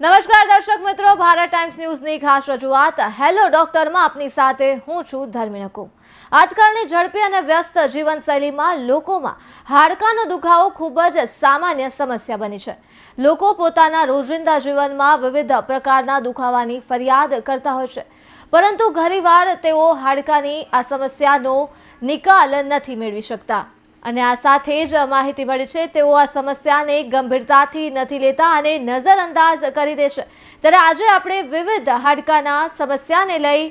નમસ્કાર દર્શક મિત્રો, ભારત ટાઈમ્સ ન્યૂઝની ખાસ રજૂઆત હેલો ડોક્ટરમાં આપની સાથે હું છું ધર્મિ નકુમ. આજકાલની ઝડપી અને વ્યસ્ત જીવનશૈલીમાં લોકોમાં હાડકાનો દુખાવો ખૂબ જ સામાન્ય સમસ્યા બની છે. લોકો પોતાના રોજિંદા જીવનમાં વિવિધ પ્રકારના દુખાવાની ફરિયાદ કરતા હોય છે, પરંતુ ઘણીવાર તેઓ હાડકાની આ સમસ્યાનો નિકાલ નથી મેળવી શકતા. અને આ સાથે જ માહિતી મળી છે તેઓ આ સમસ્યાને ગંભીરતાથી નથી લેતા અને નજરઅંદાજ કરી દે છે. ત્યારે આજે આપણે વિવિધ હાડકાના સમસ્યાને લઈ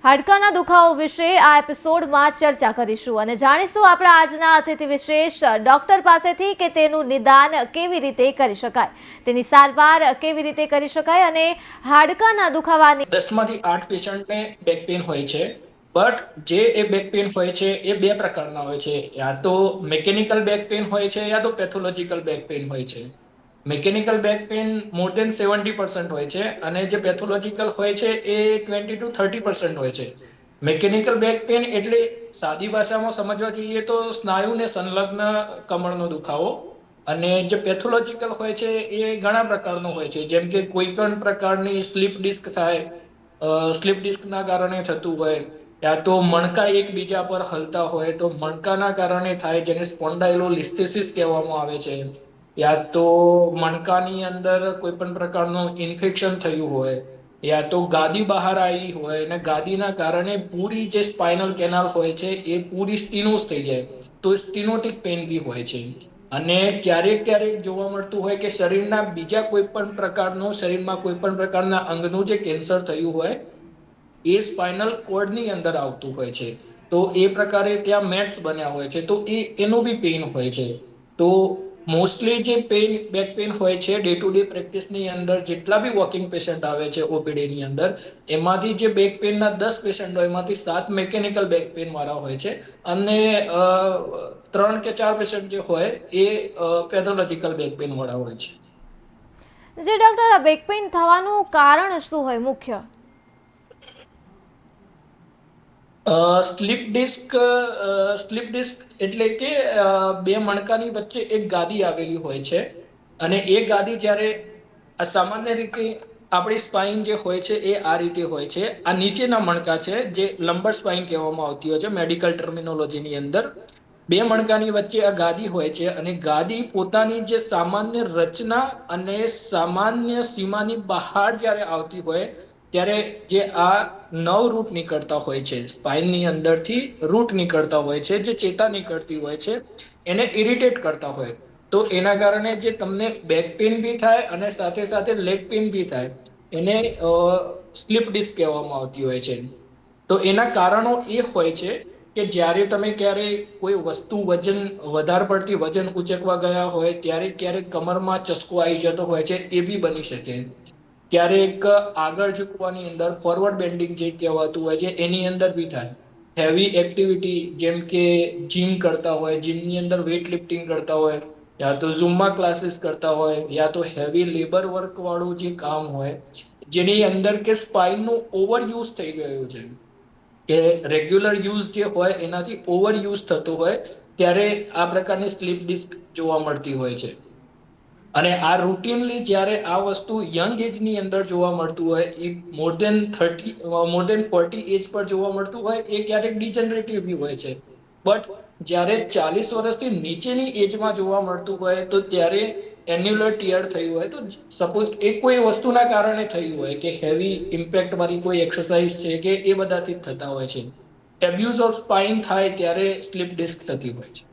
હાડકાના દુખાવો વિશે આ એપિસોડમાં ચર્ચા કરીશું અને જાણીશું આપણા આજના અતિથિ વિશેષ ડોક્ટર પાસેથી કે તેનું નિદાન કેવી રીતે કરી શકાય, તેની સારવાર કેવી રીતે કરી શકાય અને હાડકાના દુખાવાની 10માંથી 8 પેશન્ટને બેક પેઇન હોય છે. બટ જે એ બેક પેઇન હોય છે એ બે પ્રકારના હોય છે. યા તો મિકેનિકલ બેક પેઇન હોય છે યા તો પેથોલોજીકલ બેક પેઇન હોય છે. મિકેનિકલ બેક પેઇન મોર દેન 70% હોય છે અને જે પેથોલોજીકલ હોય છે એ 20 to 30% હોય છે. મિકેનિકલ બેક પેઇન એટલે સાદી ભાષામાં સમજવા જઈએ તો સ્નાયુને સંલગ્ન કમરનો દુખાવો. અને જે પેથોલોજીકલ હોય છે એ ઘણા પ્રકારનો હોય છે, જેમ કે કોઈ પણ પ્રકારની સ્લીપ ડિસ્ક થાય, સ્લીપ ડિસ્કના કારણે થતું હોય, યા તો મણકા એકબીજા પર હલતા હોય તો મણકાના કારણે થાય, જેને સ્પોન્ડાઇલોલિસ્થેસિસ કહેવામાં આવે છે. યા તો મણકાની અંદર કોઈ પણ પ્રકારનું ઇન્ફેક્શન થયું હોય, યા તો ગાદી બહાર આવી હોય અને ગાદીના કારણે પૂરી જે સ્પાઇનલ કેનાલ હોય છે એ પૂરી સ્ટીનોઝ થઈ જાય તો સ્ટીનોટિક પેઇન બી હોય છે. અને ક્યારેક ક્યારેક જોવા મળતું હોય કે શરીરના બીજા કોઈ પણ પ્રકારનું, શરીરમાં કોઈ પણ પ્રકારના અંગનું જે કેન્સર થયું હોય એ સ્પાઇનલ કોર્ડની અંદર આવતું હોય છે. તો એ પ્રકારે ત્યાં મેટ્સ બન્યા હોય છે તો એનું બી પેઇન હોય છે. તો મોસ્ટલી જે પેઇન, બેક પેઇન હોય છે ડે ટુ ડે પ્રેક્ટિસની અંદર જેટલા બી વોકિંગ પેશન્ટ આવે છે ઓપીડીની અંદર, એમાંથી જે બેક પેઇનના 10 પેશન્ટ હોય એમાંથી 7 મિકેનિકલ બેક પેઇન વાળા હોય છે અને 3 કે 4 પેશન્ટ જે હોય એ પેથોલોજીકલ બેક પેઇન વાળા હોય છે. જે ડોક્ટર, આ બેક પેઇન થવાનું કારણ શું હોય મુખ્ય? સ્લીપ ડિસ્ક, સ્લીપ ડિસ્ક એટલે કે બે મણકાની વચ્ચે એક ગાદી આવેલી હોય છે અને એ ગાદી જ્યારે સામાન્ય રીતે આપણી સ્પાઇન જે હોય છે એ આ રીતે હોય છે. આ નીચેના મણકા છે જે લંબર સ્પાઇન કહેવામાં આવતી હોય છે મેડિકલ ટર્મિનોલોજીની અંદર. બે મણકાની વચ્ચે આ ગાદી હોય છે અને ગાદી પોતાની જે સામાન્ય રચના અને સામાન્ય સીમાની બહાર જ્યારે આવતી હોય ત્યારે જે આ 9 રૂટ નીકળતા હોય છે, સ્પાઇનની અંદરથી રૂટ નીકળતા હોય છે, જે ચેતા નીકળતી હોય છે એને ઇરિટેટ કરતા હોય. તો એના કારણે જે તમને બેક પેઇન બી થાય અને સાથે સાથે લેગ પેઇન બી થાય, એને સ્લીપ ડિસ્ક કહેવામાં આવતી હોય છે. તો એના કારણો એ હોય છે કે જ્યારે તમે ક્યારે કોઈ વસ્તુ વજન, વધારે પડતી વજન ઉચકવા ગયા હોય ત્યારે ક્યારેક કમરમાં ચસ્કો આવી જતો હોય છે, એ બી બની શકે. ક્યારેક આગળ ઝૂકવાની અંદર ફોરવર્ડ બેન્ડિંગ જે કહેવાતું હોય છે એની અંદર બી થાય. હેવી એક્ટિવિટી જેમ કે જીમ કરતા હોય, જીમની અંદર વેઇટ લિફ્ટિંગ કરતા હોય, યા તો ઝુમ્બા ક્લાસીસ કરતા હોય, યા તો હેવી લેબર વર્ક વાળું જે કામ હોય જેની અંદર કે સ્પાઇનનું ઓવર યુઝ થઈ ગયું છે, કે રેગ્યુલર યુઝ જે હોય એનાથી ઓવર યુઝ થતો હોય ત્યારે આ પ્રકારની સ્લીપ ડિસ્ક જોવા મળતી હોય છે. અને આ રૂટીનલી જ્યારે આ વસ્તુ યંગ એજની અંદર જોવા મળતું હોય, એ મોર દેન 30, મોર દેન 40 એજ પર જોવા મળતું હોય, એ ક્યારેક ડિજનરેટિવ બી હોય છે. બટ જ્યારે 40 વર્ષથી નીચેની એજમાં જોવા મળતું હોય તો ત્યારે એન્યુલર ટીયર થયું હોય, તો સપોઝ એ કોઈ વસ્તુના કારણે થયું હોય કે હેવી ઇમ્પેક્ટ વાળી કોઈ એક્સરસાઇઝ છે કે એ બધાથી જ થતા હોય છે. એબ્યુઝ ઓફ સ્પાઇન થાય ત્યારે સ્લીપ ડિસ્ક થતી હોય છે.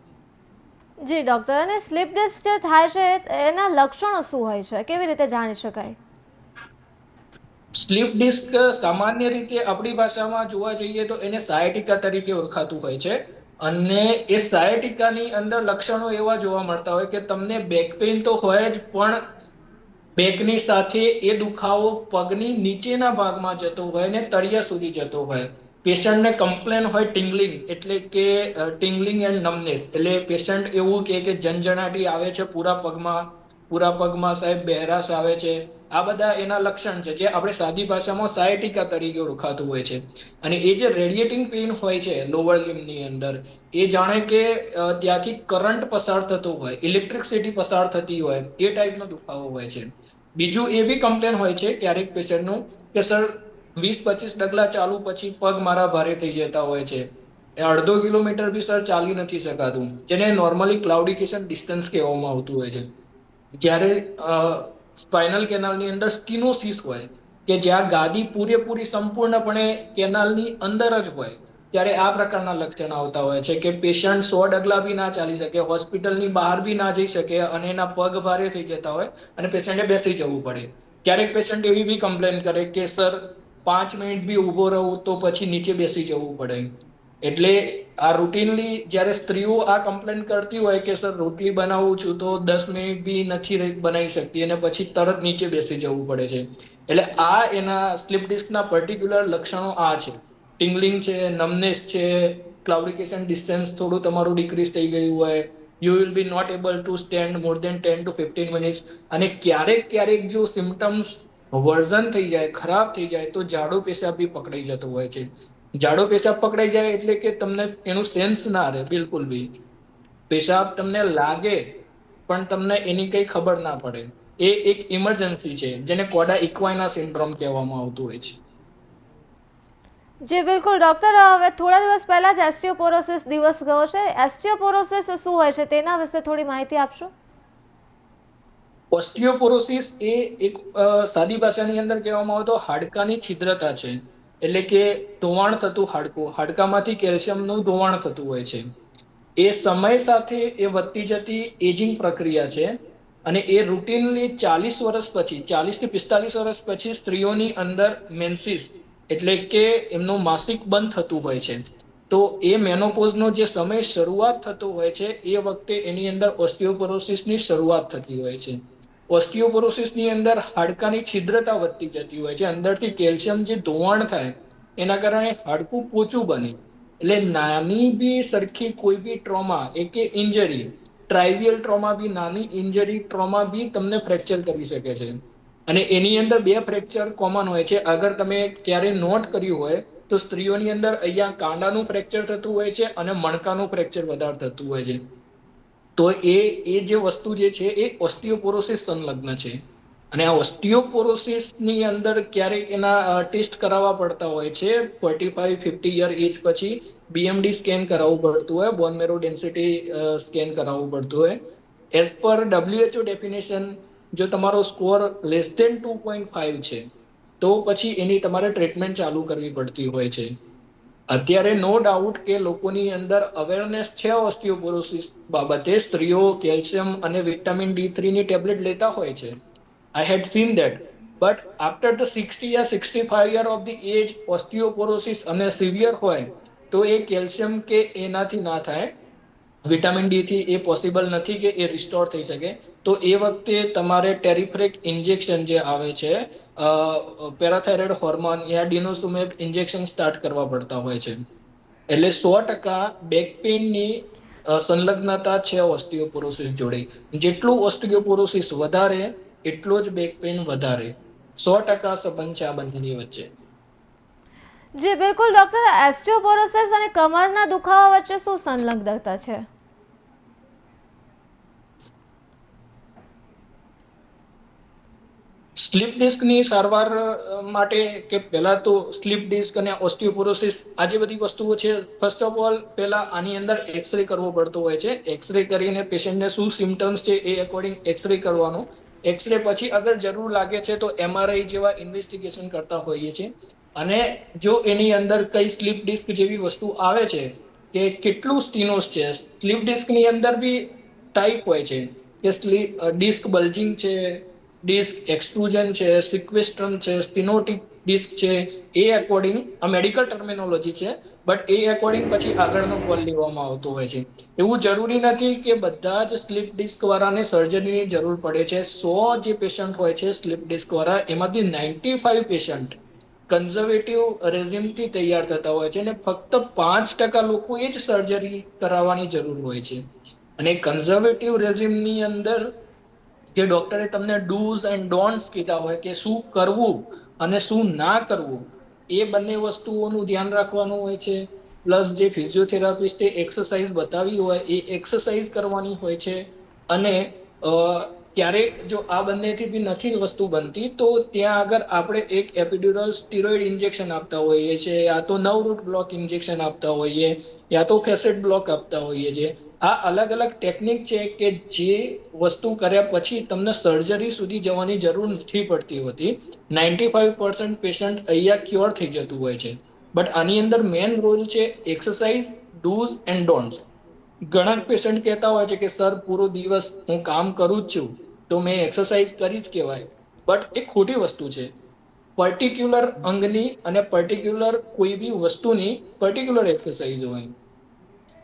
જી ડોક્ટર, અને સ્લીપ ડિસ્ક જે થાય છે એના લક્ષણો શું હોય છે, કેવી રીતે જાણી શકાય? સ્લીપ ડિસ્ક સામાન્ય રીતે આપણી ભાષામાં જોવા જઈએ તો એને સાયટિકા તરીકે ઓળખાતું હોય છે. અને એ સાયટિકાની અંદર લક્ષણો એવા જોવા મળતા હોય કે તમને બેક પેઇન તો હોય જ, પણ બેકની સાથે એ દુખાવો પગની નીચેના ભાગમાં જતો હોય ને તળિયા સુધી જતો હોય. પેશન્ટને કમ્પ્લેન હોય ટિંગલિંગ, એટલે કે ટિંગલિંગ એન્ડ નમનેસ, એટલે પેશન્ટ એવું કે જનજનાટી આવે છે પૂરા પગમાં, પૂરા પગમાં સાહેબ બહેરાશ આવે છે. આ બધા એના લક્ષણ છે, જે આપણે સાદી ભાષામાં સાયટિકા તરીકે ઓળખાતું હોય છે. અને એ જે રેડિએટિંગ પેઇન હોય છે લોઅર લિમ્બની અંદર, એ જાણે કે ત્યાંથી કરંટ પસાર થતો હોય, ઇલેક્ટ્રિસિટી પસાર થતી હોય, એ ટાઈપનો દુખાવો હોય છે. બીજું એ બી કમ્પ્લેન હોય છે ક્યારેક પેશન્ટનું કે સર 20-25 ડગલા ચાલુ પછી પગ મારા ભારે થઈ જતા હોય છે. અડધો કિલોમીટર બી સર ચાલી નથી શકાતું, જેને નોર્મલી ક્લાઉડિકેશન ડિસ્ટન્સ કહેવામાં આવતું હોય છે. જ્યારે સ્પાઇનલ કેનાલની અંદર સ્ટિનોસિસ હોય, કે જ્યાં ગાદી પૂરેપૂરી સંપૂર્ણપણે કેનાલની અંદર જ હોય, ત્યારે આ પ્રકારના લક્ષણ આવતા હોય છે કે પેશન્ટ 100 ડગલા બી ના ચાલી શકે, હોસ્પિટલની બહાર બી ના જઈ શકે, અને એના પગ ભારે થઈ જતા હોય અને પેશન્ટે બેસી જવું પડે. ક્યારેક પેશન્ટ એવી બી કમ્પ્લેન કરે કે સર 5 મિનિટ બી ઉભો રહું તો પછી નીચે બેસી જવું પડે. એટલે આ રૂટીનલી જ્યારે સ્ત્રીઓ આ કમ્પ્લેન કરતી હોય કે સર રોટલી બનાવું છું તો 10 મિનિટ બી નથી બનાવી શકતી અને પછી તરત નીચે બેસી જવું પડે છે. એટલે આ એના સ્લીપ ડિસ્કના પર્ટિક્યુલર લક્ષણો આ છે. ટિંગલિંગ છે, નમનેસ છે, ક્લાઉડિકેશન ડિસ્ટન્સ થોડું તમારું ડિક્રીઝ થઈ ગયું હોય, you will be not able to stand more than 10 to 15 minutes. અને ક્યારેક જો સિમ્ટમ્સ વર્ઝન થઈ જાય, ખરાબ થઈ જાય, તો જાડો પેશાબ બી પકડાઈ જતો હોય છે. જાડો પેશાબ પકડાઈ જાય એટલે કે તમને એનું સેન્સ ના રહે બિલકુલ બી. પેશાબ તમને લાગે પણ તમને એની કઈ ખબર ના પડે. એ એક ઇમરજન્સી છે, જેને કોડા ઇક્વાઇના સિન્ડ્રોમ કહેવામાં આવતું હોય છે. જી બિલકુલ ડૉક્ટર, હવે થોડા દિવસ પહેલા જ ઓસ્ટિયોપોરોસિસ દિવસ ગયો છે. ઓસ્ટિયોપોરોસિસ શું હોય છે તેના વિશે થોડી માહિતી આપશો? ઓસ્ટિયોપોરોસિસ એ એક સાદી ભાષાની અંદર કહેવામાં આવે તો હાડકાની છિદ્રતા છે. એટલે કે ધોવાણ થતું હાડકું, હાડકામાંથી કેલ્શિયમનું ધોવાણ થતું હોય છે. એ સમય સાથે એ વધતી જતી એજિંગ પ્રક્રિયા છે. અને એ રૂટીનલી 40 વર્ષ પછી, 40 થી 45 વર્ષ પછી સ્ત્રીઓની અંદર મેન્સિસ એટલે કે એમનું માસિક બંધ થતું હોય છે. તો એ મેનોપોઝનો જે સમય શરૂઆત થતો હોય છે, એ વખતે એની અંદર ઓસ્ટિયોપોરોસિસની શરૂઆત થતી હોય છે. ઓસ્ટિયોપોરોસિસની અંદર હાડકાની છિદ્રતા વધતી જતી હોય છે. અંદરથી કેલ્શિયમ જે ધોવાણ થાય એના કારણે હાડકું પોચું બને. એટલે નાની બી સરખી કોઈ બી ટ્રોમા કે ઇન્જરી, ટ્રાયવિયલ ટ્રોમા બી, નાની ઇન્જરી ટ્રોમા બી તમને ફ્રેક્ચર કરી શકે છે. અને એની અંદર 2 ફ્રેક્ચર કોમન હોય છે. અગર તમે ક્યારે નોટ કર્યું હોય તો સ્ત્રીઓની અંદર અહીંયા કાંડાનું ફ્રેક્ચર થતું હોય છે અને મણકાનું ફ્રેક્ચર વધારે થતું હોય છે. તો એ જે વસ્તુ જે છે એ ઓસ્ટિયોપોરોસિસ સંલગ્ન છે. અને આ ઓસ્ટિયોપોરોસિસની અંદર ક્યારેક એના ટેસ્ટ કરાવવા પડતા હોય છે. 45-50 યર એજ પછી BMD સ્કેન કરાવવું પડતું હોય, બોન મેરો ડેન્સિટી સ્કેન કરાવવું પડતું હોય. એઝ પર WHO ડેફિનેશન, જો તમારો સ્કોર લેસ ધેન 2.5 છે તો પછી એની તમારે ટ્રીટમેન્ટ ચાલુ કરવી પડતી હોય છે. અત્યારે નો ડાઉટ કે લોકોની અંદર અવેરનેસ છે ઓસ્ટિયોપોરોસિસ બાબતે. સ્ત્રીઓ કેલ્શિયમ અને વિટામિન D3 ની ટેબ્લેટ લેતા હોય છે. I had seen that. But after the 60 યા 65 year of the age osteoporosis અને સિવિયર હોય તો એ કેલ્શિયમ કે એનાથી ના થાય, વિટામિન ડી થી એ પોસિબલ નથી કે એ રિસ્ટોર થઈ શકે. તો એ વખતે તમારે ટેરિફ્રેક ઇન્જેક્શન જે આવે છે, પેરાથાયરોઇડ હોર્મોન યા ડિનોસુમેબ ઇન્જેક્શન સ્ટાર્ટ કરવા પડતા હોય છે. એટલે 100% બેક પેઇનની સંલગ્નતા છે ઓસ્ટિયોપોરોસિસ જોડે. જેટલું ઓસ્ટિયોપોરોસિસ વધારે એટલો જ બેક પેઇન વધારે. 100% સંબંધ છે આ બંનેની વચ્ચે. જી બિલકુલ ડૉક્ટર, ઓસ્ટિયોપોરોસિસ અને કમરના દુખાવા વચ્ચે શું સંલગ્નતા છે? સ્લીપ ડિસ્કની સારવાર માટે કે પહેલા તો સ્લીપ ડિસ્ક અને ઓસ્ટિયોપોરોસિસ આ જે બધી વસ્તુઓ છે, ફર્સ્ટ ઓફ ઓલ પહેલા આની અંદર એક્સરે કરવો પડતો હોય છે. એક્સરે કરીને પેશન્ટને શું સિમ્ટમ્સ છે એ અકોર્ડિંગ એક્સરે કરવાનું. એક્સરે પછી અગર જરૂર લાગે છે તો MRI જેવા ઇન્વેસ્ટિગેશન કરતા હોઈએ છીએ. અને જો એની અંદર કઈ સ્લીપ ડિસ્ક જેવી વસ્તુ આવે છે કે કેટલું સ્ટીનોસ છે, સ્લીપ ડિસ્કની અંદર બી ટાઈપ હોય છે કે ડિસ્ક બલ્જિંગ છે, ડિસ્ક એક્સટ્રુઝન છે, સિક્વેસ્ટ્રમ છે, સ્ટિનોટિક ડિસ્ક છે. એ અકોર્ડિંગ આ મેડિકલ ટર્મિનોલોજી છે, બટ એ અકોર્ડિંગ પછી આગળનો કોલ લેવામાં આવતો હોય છે. એવું જરૂરી નથી કે બધા જ સ્લીપ ડિસ્ક વાળાને સર્જરીની જરૂર પડે છે. 100 જે પેશન્ટ હોય છે સ્લીપ ડિસ્ક વાળા, એમાંથી 95 પેશન્ટ કન્ઝર્વેટિવ રેઝિમથી તૈયાર થતા હોય છે અને ફક્ત 5% લોકો એ જ સર્જરી કરાવવાની જરૂર હોય છે. અને કન્ઝર્વેટિવ રેઝિમની અંદર જે ડોક્ટરે તમને ડૂઝ એન્ડ ડોન્ટ્સ કીધા હોય કે શું કરવું અને શું ના કરવું, એ બંને વસ્તુઓનું ધ્યાન રાખવાનું હોય છે. પ્લસ જે ફિઝિયોથેરાપિસ્ટે એક્સરસાઇઝ બતાવી હોય એ એક્સરસાઇઝ કરવાની હોય છે. અને ક્યારેક જો આ બંનેથી બી નથી વસ્તુ બનતી તો ત્યાં આગળ આપણે એક એપિડ્યુરલ સ્ટીરોઈડ ઇન્જેક્શન આપતા હોઈએ છીએ, યા તો નવરૂટ બ્લોક ઇન્જેક્શન આપતા હોઈએ, યા તો ફેસેટ બ્લોક આપતા હોઈએ છીએ. આ અલગ અલગ ટેકનિક છે કે જે વસ્તુ કર્યા પછી તમને સર્જરી સુધી જવાની જરૂર નથી પડતી હોતી. 95% પેશન્ટ અહીંયા ક્યોર થઈ જતું હોય છે. બટ આની અંદર મેન રોલ છે એક્સરસાઇઝ, ડૂઝ એન્ડ ડોન્ટ્સ. ઘણા પેશન્ટ કહેતા હોય છે કે સર પૂરો દિવસ હું કામ કરું જ છું તો મેં એક્સરસાઇઝ કરી જ કહેવાય, બટ એ ખોટી વસ્તુ છે. પર્ટિક્યુલર અંગની અને પર્ટિક્યુલર કોઈ બી વસ્તુની પર્ટિક્યુલર એક્સરસાઇઝ હોય.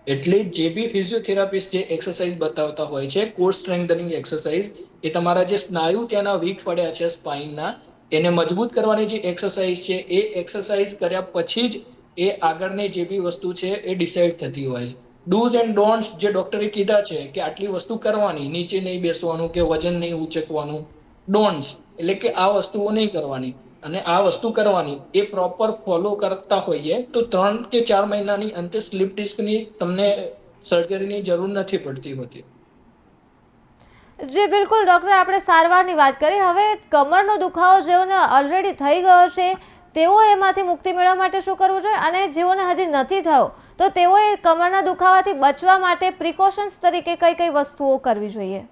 એટલે જે બી ફિઝિયોથેરાપિસ્ટ જે એક્સરસાઇઝ બતાવતા હોય છે, કોર સ્ટ્રેન્થનિંગ એક્સરસાઇઝ, એ તમારા જે સ્નાયુ ત્યાંના વીક પડ્યા છે સ્પાઈનના, એને મજબૂત કરવાની જે એક્સરસાઇઝ છે એ એક્સરસાઇઝ કર્યા પછી જ એ આગળની જે બી વસ્તુ છે એ ડિસાઇડ થતી હોય છે. ડૂઝ એન્ડ ડોન્ટ્સ જે ડોક્ટરે કીધા છે કે આટલી વસ્તુ કરવાની, નીચે નહીં બેસવાનું કે વજન નહીં ઉચકવાનું. ડોન્ટ્સ એટલે કે આ વસ્તુઓ નહીં કરવાની અને આ વસ્તુ કરવાની, એ પ્રોપર ફોલો કરતા હોઈએ તો 3 કે 4 મહિનાની અંતે સ્લીપ ડિસ્કની તમને સર્જરીની જરૂર નથી પડતી હોતી. જી બિલકુલ ડૉક્ટર, આપણે સારવારની વાત કરી. હવે કમરનો દુખાવો જેઓને ઓલરેડી થઈ ગયો છે તેઓ એમાંથી મુક્તિ મેળવવા માટે શું કરવું જોઈએ, અને જેઓને હજી નથી થયો તો તેઓએ કમરના દુખાવાથી બચવા માટે પ્રિકોશન્સ તરીકે કઈ કઈ વસ્તુઓ કરવી જોઈએ?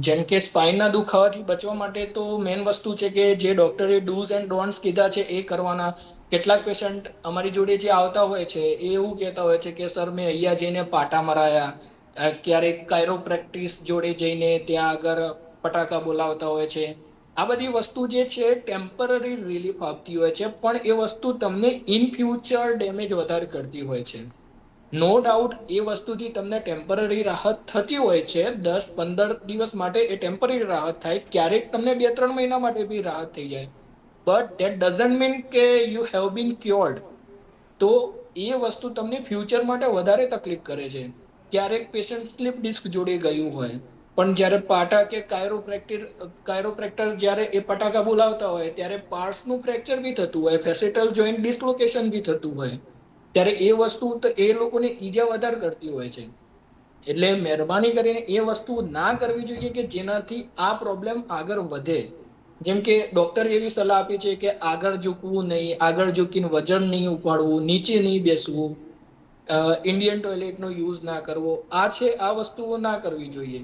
જેમ કે સ્પાઇનના દુખાવાથી બચવા માટે તો મેઇન વસ્તુ છે કે જે ડોક્ટરે ડૂઝ એન્ડ ડોન્ટ્સ કીધા છે એ કરવાના. કેટલાક પેશન્ટ અમારી જોડે જે આવતા હોય છે એ એવું કહેતા હોય છે કે સર મેં અહીંયા જઈને પાટા મરાયા, ક્યારેક કાયરોપ્રેક્ટિસ જોડે જઈને ત્યાં આગળ પટાકા બોલાવતા હોય છે. આ બધી વસ્તુ જે છે ટેમ્પરરી રિલીફ આપતી હોય છે, પણ એ વસ્તુ તમને ઇન ફ્યુચર ડેમેજ વધારે કરતી હોય છે. નો ડાઉટ એ વસ્તુથી તમને ટેમ્પરરી રાહત થતી હોય છે, 10-15 દિવસ માટે એ ટેમ્પરરી રાહત થાય, ક્યારેક તમને 2-3 મહિના માટે બી રાહત થઈ જાય, બટ ધેટ ડઝન્ટ મીન કે યુ હેવ બીન ક્યોર્ડ. તો એ વસ્તુ તમને ફ્યુચર માટે વધારે તકલીફ કરે છે. ક્યારેક પેશન્ટ સ્લીપ ડિસ્ક જોડે ગયું હોય, પણ જ્યારે પાટા કે કાયરોપ્રેક્ટર જ્યારે એ પટાકા બોલાવતા હોય ત્યારે પાર્ટ્સનું ફ્રેક્ચર બી થતું હોય, ફેસેટલ જોઈન્ટ ડિસ્લોકેશન બી થતું હોય, ત્યારે એ વસ્તુ તો એ લોકોને ઈજા વધારે કરતી હોય છે. એટલે મહેરબાની કરીને એ વસ્તુ ના કરવી જોઈએ કે જેનાથી આ પ્રોબ્લેમ આગળ વધે. જેમ કે ડોક્ટર એવી સલાહ આપી છે કે આગળ ઝૂકવું નહીં, આગળ ઝૂકીને વજન નહીં ઉપાડવું, નીચે નહીં બેસવું, ઇન્ડિયન ટોયલેટનો યુઝ ના કરવો. આ છે, આ વસ્તુઓ ના કરવી જોઈએ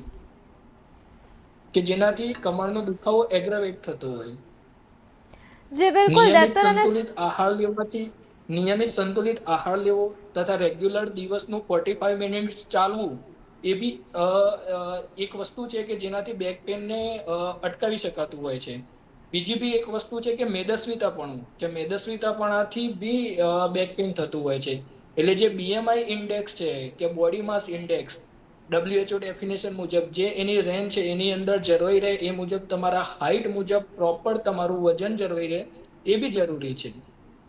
કે જેનાથી કમરનો દુખાવો એગ્રવેટ થતો હોય. જી બિલકુલ નિયમિત ડૉક્ટર. અને સંતુલિત આહાર લેવાથી નિયમિત સંતુલિત આહાર લેવો તથા રેગ્યુલર દિવસનું 45 મિનિટ્સ ચાલવું એ બી એક વસ્તુ છે કે જેનાથી બેક પેનને અટકાવી શકાતું હોય છે. બીજી બી એક વસ્તુ છે કે મેદસ્વીતાપણાથી બી બેક પેન થતું હોય છે. એટલે જે BMI ઇન્ડેક્સ છે કે body mass index, WHO definition મુજબ જે એની રેન્જ છે એની અંદર જળવાઈ રહે એ મુજબ તમારા હાઈટ મુજબ પ્રોપર તમારું વજન જળવાઈ રહે એ બી જરૂરી છે.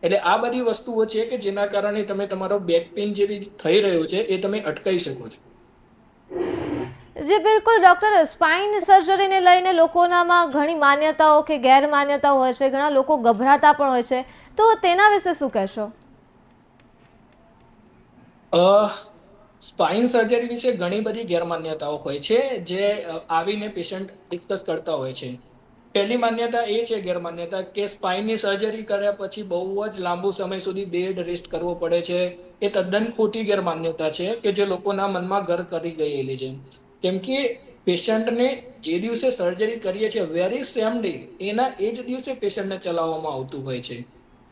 એટલે આ બધી વસ્તુઓ છે કે જેના કારણે તમે તમારો બેક પેઇન જે બી થઈ રહ્યો છે એ તમે અટકાવી શકો છો. જી બિલકુલ ડૉક્ટર, સ્પાઇન સર્જરીને લઈને લોકોનામાં ઘણી માન્યતાઓ કે ગેરમાન્યતાઓ હોય છે, ઘણા લોકો ગભરાતા પણ હોય છે, તો તેના વિશે શું કહેશો? સ્પાઇન સર્જરી વિશે ઘણી બધી ગેરમાન્યતાઓ હોય છે જે આવીને પેશન્ટ ડિસ્કસ કરતા હોય છે. પહેલી માન્યતા એ છે, ગેરમાન્યતા, કે સ્પાઇનની સર્જરી કર્યા પછી બહુ જ લાંબુ સમય સુધી બેડ રેસ્ટ કરવો પડે છે. એ તદ્દન ખોટી ગેરમાન્યતા છે કે જે લોકોના મનમાં ઘર કરી ગયેલી છે. કેમ કે પેશન્ટને જે દિવસે સર્જરી કરીએ છીએ વેરી સેમ ડે એના એ જ દિવસે પેશન્ટને ચલાવવામાં આવતું હોય છે.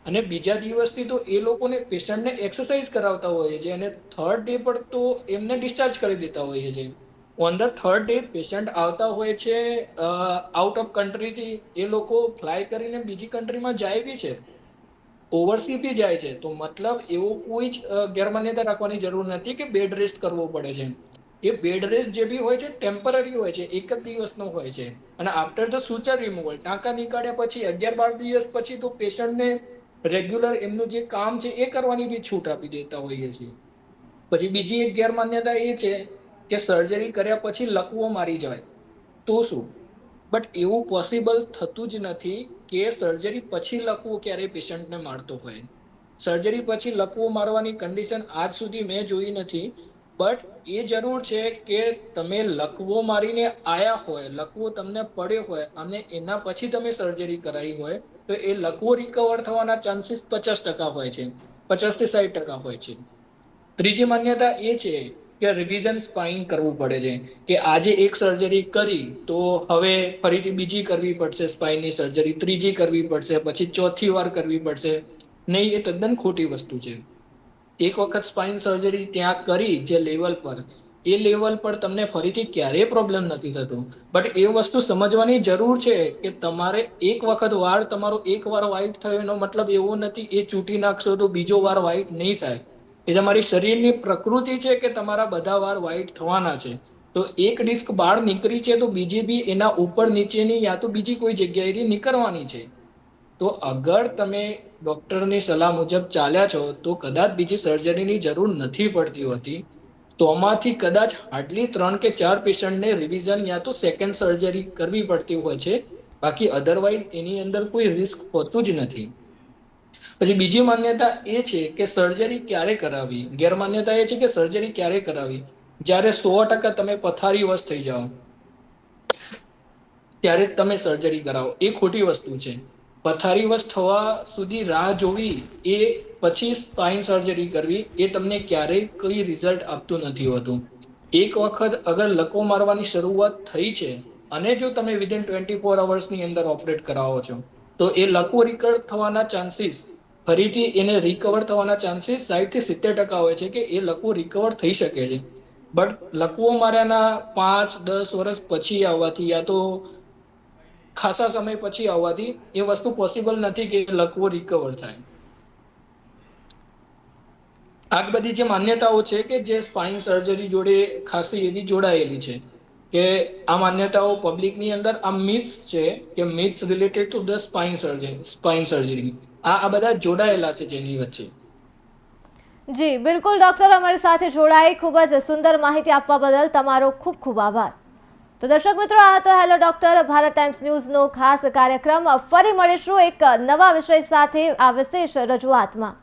અને બીજા દિવસથી તો એ લોકોને પેશન્ટને એક્સરસાઇઝ કરાવતા હોય છે અને થર્ડ ડે પર તો એમને ડિસ્ચાર્જ કરી દેતા હોઈએ છે. On the third day patient આવતા હોય છે આઉટ ઓફ કન્ટ્રીથી, એ લોકો ફ્લાય કરીને બીજી કન્ટ્રીમાં જાય બી છે, ઓવરસી બી જાય છે. તો મતલબ એવો કોઈ જ ગેરમાન્યતા રાખવાની જરૂર નથી કે બેડ રેસ્ટ કરવો પડે છે. એ બેડ રેસ્ટ જે બી હોય છે ટેમ્પરરી હોય છે, એક જ દિવસનો હોય છે. અને આફ્ટર ધ સુચર રિમૂવલ, ટાંકા નીકાળ્યા પછી 11-12 દિવસ પછી તો પેશન્ટને રેગ્યુલર એમનું જે કામ છે એ કરવાની બી છૂટ આપી દેતા હોઈએ છીએ. પછી બીજી એક ગેરમાન્યતા એ છે કે સર્જરી કર્યા પછી લકવો મારી જાય તો શું, બટ એવું પોસિબલ થતું જ નથી કે સર્જરી પછી લકવો ક્યારેય પેશન્ટને મારતો હોય. સર્જરી પછી લકવો મારવાની કન્ડિશન આજ સુધી મેં જોઈ નથી. બટ એ જરૂર છે કે તમે લકવો મારીને આયા હોય, લકવો તમને પડ્યો હોય અને એના પછી તમે સર્જરી કરાવી હોય તો એ લકવો રિકવર થવાના ચાન્સીસ 50% હોય છે, 50 થી 60% હોય છે. ત્રીજી માન્યતા એ છે કે રિવિઝન સ્પાઇન કરવું પડે છે, કે આજે એક સર્જરી કરી તો હવે ફરીથી બીજી કરવી પડશે સ્પાઈનની સર્જરી, ત્રીજી કરવી પડશે, પછી ચોથી વાર કરવી પડશે. નહીં, એ તદ્દન ખોટી વસ્તુ છે. એક વખત સ્પાઈન સર્જરી ત્યાં કરી જે લેવલ પર, એ લેવલ પર તમને ફરીથી ક્યારેય પ્રોબ્લેમ નથી થતો. બટ એ વસ્તુ સમજવાની જરૂર છે કે તમારે એક વખત વાળ તમારો એક વાર વ્હાઈટ થયો એનો મતલબ એવો નથી એ ચૂંટી નાખશો તો બીજો વાર વ્હાઈટ નહીં થાય. એ તમારી શરીરની પ્રકૃતિ છે કે તમારા બધા વાર વ્હાઈટ થવાના છે. તો એક ડિસ્ક બહાર નીકળી છે તો બીજી બી એના ઉપર નીચેની યા તો બીજી કોઈ જગ્યાએથી નીકળવાની છે. તો અગર તમે ડોક્ટરની સલાહ મુજબ ચાલ્યા છો તો કદાચ બીજી સર્જરીની જરૂર નથી પડતી હોતી. તોમાંથી કદાચ હાર્ડલી 3 કે 4 પેશન્ટને રિવિઝન યા તો સેકન્ડ સર્જરી કરવી પડતી હોય છે. બાકી અધરવાઈઝ એની અંદર કોઈ રિસ્ક હોતું જ નથી. પછી બીજી માન્યતા એ છે કે સર્જરી ક્યારે કરાવી, ગેરમાન્યતા એ છે કે સર્જરી ક્યારે કરાવી, જ્યારે 100% તમે પથારીવશ થઈ જાઓ ત્યારે જ તમે સર્જરી કરાવો. એ ખોટી વસ્તુ છે. પથારીવશ થવા સુધી રાહ જોવી એ પછી સ્પાઇન સર્જરી કરવી એ તમને ક્યારેય કોઈ રિઝલ્ટ આપતું નથી હોતું. એક વખત અગર લકવો મારવાની શરૂઆત થઈ છે અને જો તમે વિધિન 24 અવર્સની અંદર ઓપરેટ કરાવો છો તો એ લકવો રિકવર થવાના ચાન્સીસ, ફરીથી એને રિકવર થવાના ચાન્સીસ 60 થી 70% હોય છે કે એ લકવો રિકવર થઈ શકે છે. બટ લકવો માર્યાના 5-10 વર્ષ પછી આવવાથી યા તો ખાસા સમય પછી આવવાથી એ વસ્તુ પોસિબલ નથી કે લકવો રિકવર થાય. આ બધી જે માન્યતાઓ છે કે જે સ્પાઇન સર્જરી જોડે ખાસી એવી જોડાયેલી છે કે આ માન્યતાઓ પબ્લિકની અંદર આ મિથ્સ છે કે myths related to the spine surgery આ બધા જોડાયેલા છે જેની વચ્ચે. જી બિલકુલ ડૉક્ટર, અમારી સાથે જોડાઈ ખૂબ જ સુંદર માહિતી આપવા બદલ તમારો ખૂબ ખૂબ આભાર. તો દર્શક મિત્રો, આ હતો હેલો ડૉક્ટર ભારત ટાઈમ્સ ન્યૂઝનો ખાસ કાર્યક્રમ. ફરી મળીશું એક નવા વિષય સાથે આ વિશેષ રજૂઆતમાં.